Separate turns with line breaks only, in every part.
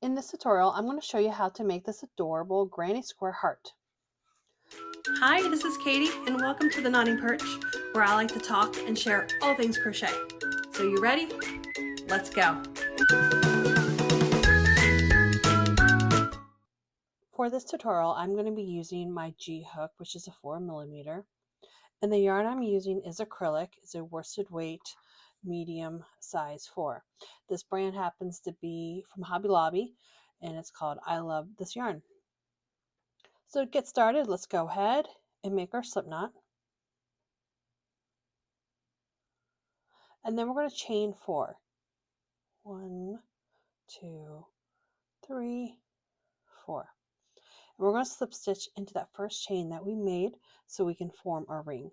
In this tutorial, I'm going to show you how to make this adorable granny square heart.
Hi, this is Katie, and welcome to the Knotting Perch, where I like to talk and share all things crochet. So you ready? Let's go.
For this tutorial, I'm going to be using my G hook, which is a 4mm, and the yarn I'm using is acrylic. It's a worsted weight medium size 4. This brand happens to be from Hobby Lobby, and it's called I Love This Yarn. So to get started, let's go ahead and make our slip knot. And then we're going to chain 4. 1, 2, 3, 4. And we're going to slip stitch into that first chain that we made so we can form our ring.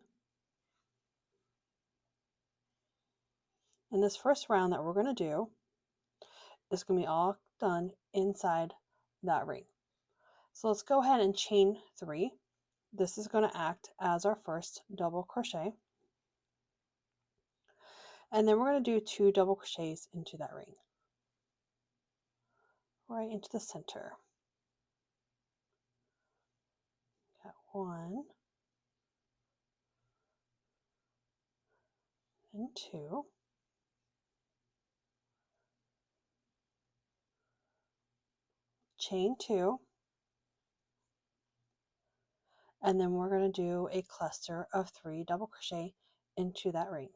And this first round that we're going to do is going to be all done inside that ring. So let's go ahead and chain 3. This is going to act as our first double crochet. And then we're going to do 2 double crochets into that ring, right into the center. Got 1 and 2. Chain 2. And then we're going to do a cluster of 3 double crochet into that ring.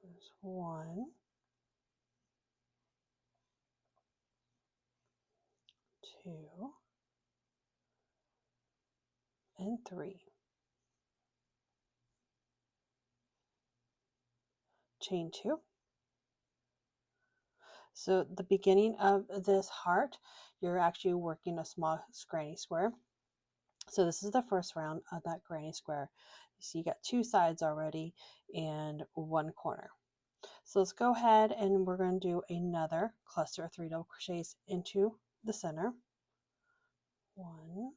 There's 1, 2, and 3. Chain 2. So the beginning of this heart, you're actually working a small granny square. So this is the first round of that granny square. You see you got 2 sides already and 1 corner. So let's go ahead and we're going to do another cluster of 3 double crochets into the center. 1,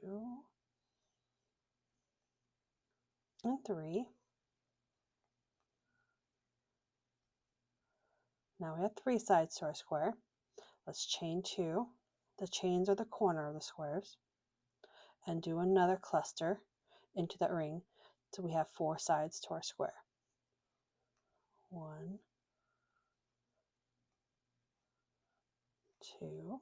2, and 3. Now we have 3 sides to our square. Let's chain 2. The chains are the corner of the squares. And do another cluster into that ring so we have 4 sides to our square. 1, 2,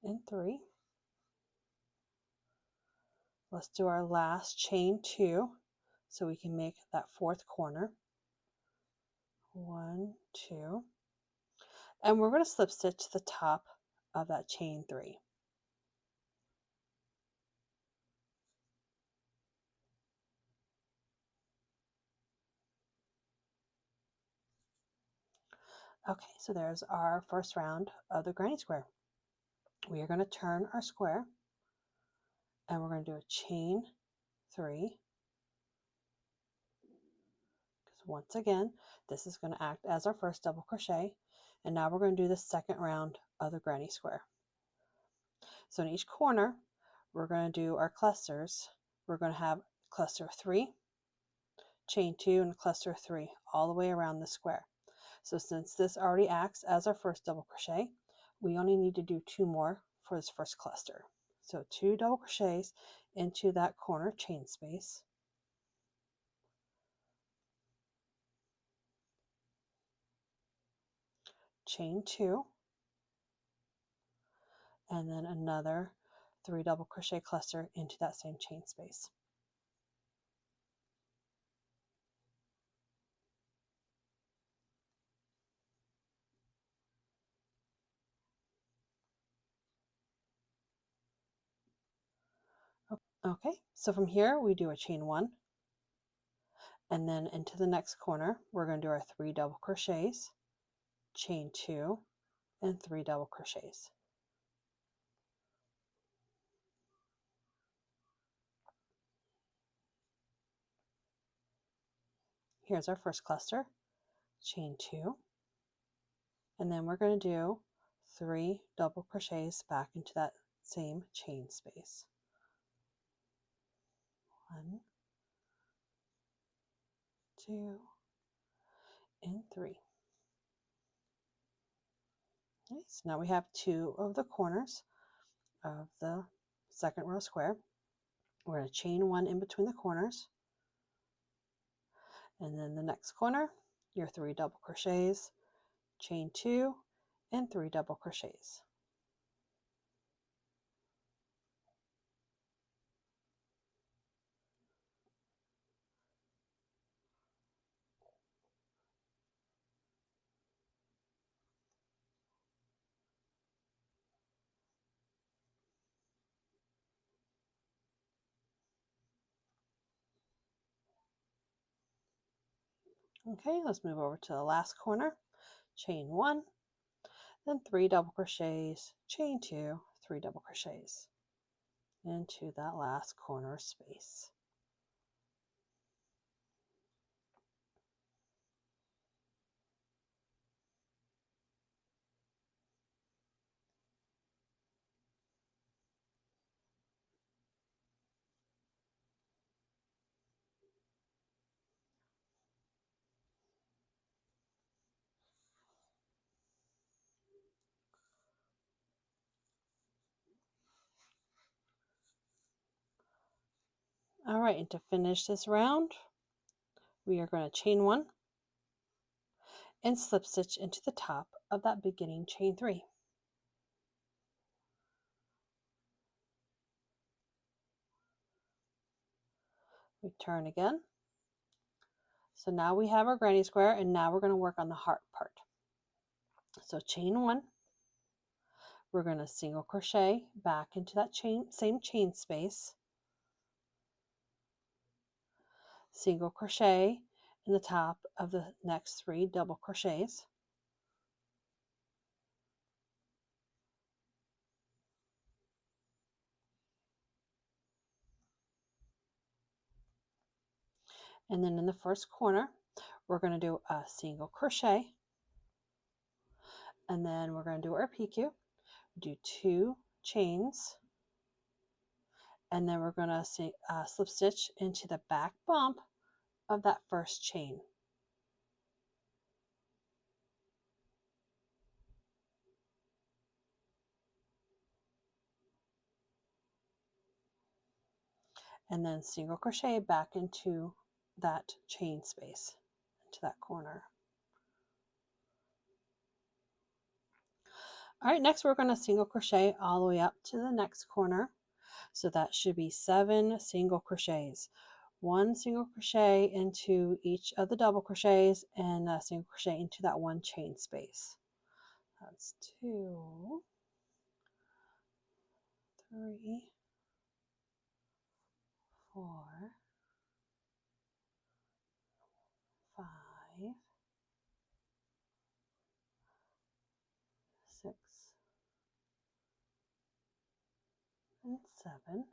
and 3. Let's do our last chain 2 so we can make that 4th corner. 1, 2, and we're going to slip stitch to the top of that chain 3. Okay, so there's our first round of the granny square. We are going to turn our square and we're going to do a chain 3. Once again, this is going to act as our first double crochet, and now we're going to do the second round of the granny square. So in each corner, we're going to do our clusters. We're going to have cluster 3, chain 2, and cluster 3 all the way around the square. So since this already acts as our first double crochet, we only need to do 2 more for this first cluster. So 2 double crochets into that corner chain space. Chain 2, and then another 3 double crochet cluster into that same chain space. Okay, so from here we do a chain 1, and then into the next corner we're going to do our 3 double crochets, chain 2, and 3 double crochets. Here's our first cluster, chain 2, and then we're going to do 3 double crochets back into that same chain space. 1, 2, and 3. Okay, so now we have 2 of the corners of the second row square. We're going to chain 1 in between the corners, and then the next corner, your 3 double crochets, chain 2, and 3 double crochets. Okay, let's move over to the last corner, chain 1, then 3 double crochets, chain 2, 3 double crochets into that last corner space. All right, and to finish this round, we are going to chain 1 and slip stitch into the top of that beginning chain 3. We turn again. So now we have our granny square, and now we're going to work on the heart part. So chain 1, we're going to single crochet back into that same chain space, single crochet in the top of the next 3 double crochets, and then in the first corner we're going to do a single crochet, and then we're going to do our PQ, do 2 chains, and then we're going to slip stitch into the back bump of that first chain. And then single crochet back into that chain space, into that corner. All right, next we're going to single crochet all the way up to the next corner. So that should be 7 single crochets. 1 single crochet into each of the double crochets, and a single crochet into that 1 chain space. That's 2, 3, 4, 5, 6, and 7.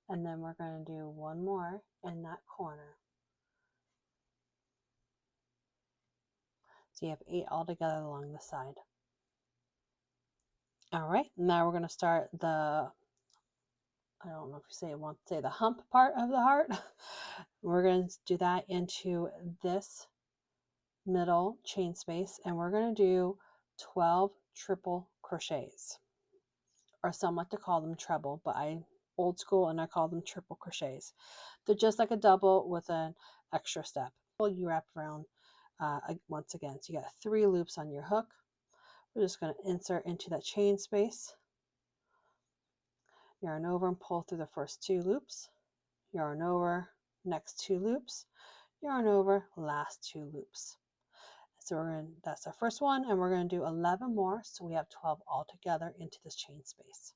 And then we're going to do 1 more in that corner. So you have 8 all together along the side. All right, now we're going to start the, I don't know if you want to say the hump part of the heart. We're going to do that into this middle chain space, and we're going to do 12 triple crochets, or some like to call them treble, but old school and I call them triple crochets. They're just like a double with an extra step. You wrap around once again, so you got 3 loops on your hook. We're just going to insert into that chain space, yarn over and pull through the first 2 loops, yarn over, next 2 loops, yarn over, last 2 loops. So that's our first one, and we're going to do 11 more, so we have 12 all together into this chain space.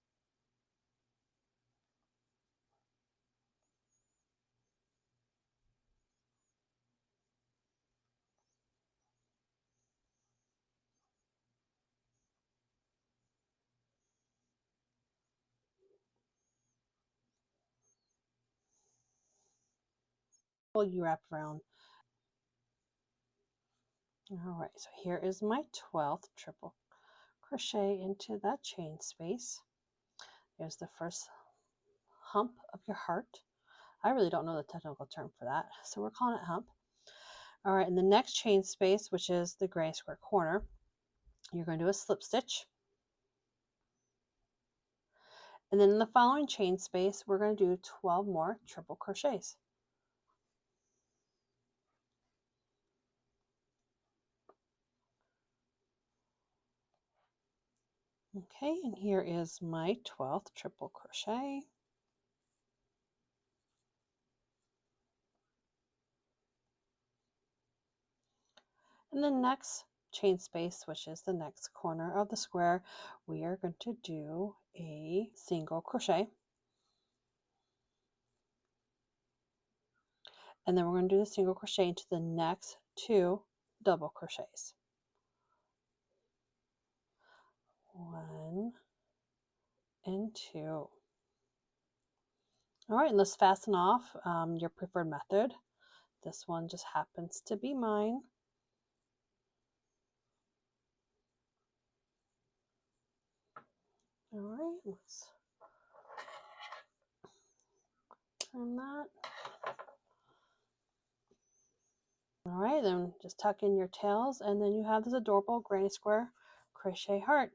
You wrap around. All right, so here is my 12th triple crochet into that chain space. There's the first hump of your heart. I really don't know the technical term for that, so we're calling it hump. All right, in the next chain space, which is the granny square corner, you're going to do a slip stitch. And then in the following chain space, we're going to do 12 more triple crochets. Okay, and here is my 12th triple crochet. In the next chain space, which is the next corner of the square, we are going to do a single crochet. And then we're going to do the single crochet into the next 2 double crochets. 1 and 2. All right, and let's fasten off your preferred method. This one just happens to be mine. All right, let's turn that. All right, then just tuck in your tails, and then you have this adorable granny square crochet heart.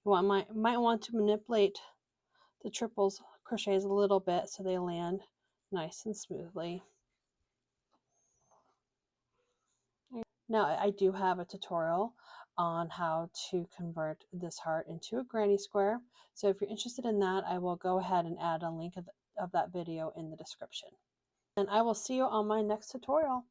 You might want to manipulate the triples crochets a little bit so they land nice and smoothly. Now I do have a tutorial on how to convert this heart into a granny square. So if you're interested in that, I will go ahead and add a link of that video in the description. And I will see you on my next tutorial.